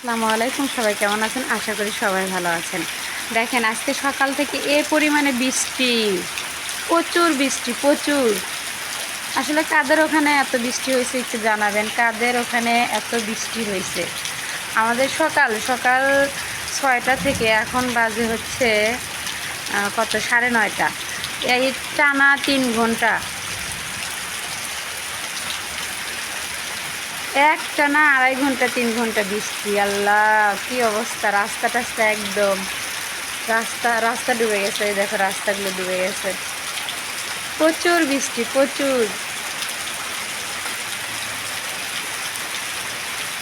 আসসালামু আলাইকুম, সবাই কেমন আছেন? আশা করি সবাই ভালো আছেন। দেখেন, আজকে সকাল থেকে এ পরিমাণে বৃষ্টি, প্রচুর বৃষ্টি, প্রচুর। আসলে কাদের ওখানে এত বৃষ্টি হয়েছে একটু জানাবেন, কাদের ওখানে এত বৃষ্টি হয়েছে? আমাদের সকাল সকাল 6টা থেকে এখন বাজে হচ্ছে কত, 9:30। এই টানা 3 ঘন্টা, একটানা 2.5 ঘন্টা 3 ঘন্টা বৃষ্টি। আল্লাহ, কি অবস্থা! রাস্তা টাস্তা একদম, রাস্তা রাস্তা ডুবে গেছে। এই দেখো, রাস্তাগুলো ডুবে গেছে। প্রচুর বৃষ্টি, প্রচুর।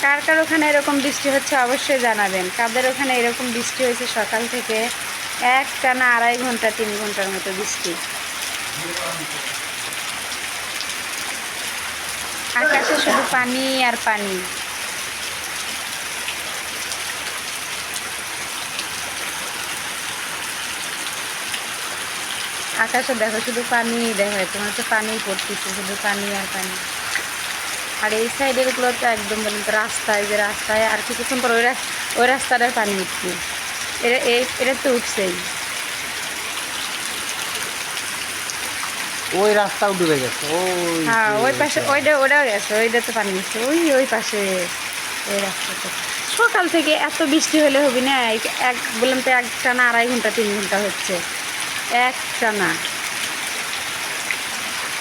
কার কার ওখানে এরকম বৃষ্টি হচ্ছে অবশ্যই জানাবেন। কাদের ওখানে এরকম বৃষ্টি হয়েছে সকাল থেকে একটানা 2.5 ঘন্টা 3 ঘন্টার মতো বৃষ্টি। আকাশে শুধু পানি আর পানি। আকাশে দেখো, শুধু পানি দেখা যাচ্ছে, মনে হচ্ছে পানি পড়তেছে, শুধু পানি আর পানি। আর এই সাইডের গুলো তো একদম বলেন তো রাস্তায়, যে রাস্তায় আর কিছুক্ষণ পর ওই রাস্তাটায় পানি উঠছে। এটা তো উঠছেই। ওই রাস্তাও ডুবে গেছে। ওই হ্যাঁ, যে ওই পাশে ওইটা। ওটাও গেছে, ওইটাতে পানি উঠছে, ওই পাশে। এই রাস্তাতে সকাল থেকে এত বৃষ্টি হলে হবে না? এক বললাম তো, একটানা 2.5 ঘন্টা 3 ঘন্টা হচ্ছে, একটানা।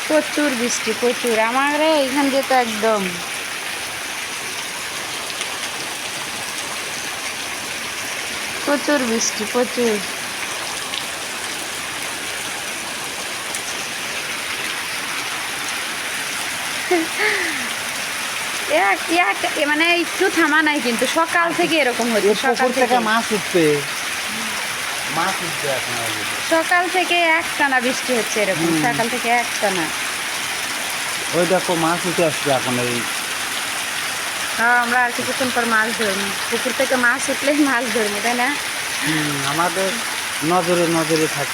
প্রচুর বৃষ্টি, প্রচুর। আমার এইখান দিয়ে তো একদম প্রচুর বৃষ্টি, প্রচুর। মানে একটু থামা নাই, কিন্তু সকাল থেকে এরকম হচ্ছে, এই সকাল পুকুর থেকে। থেকে মাছ উঠবে, মাছ উঠবে এখন অলরেডি। সকাল থেকে একটানা বৃষ্টি হচ্ছে এরকম, সকাল থেকে একটানা। ওই দেখো মাছ উঠে আসবে এখন এই। হ্যাঁ, আমরা আর কিছুক্ষণ পর মাছ ধরবো। পুকুর থেকে মাছ উঠলেই মাছ ধরবো, তাই না? আমাদের নজরে নজরে থাকে।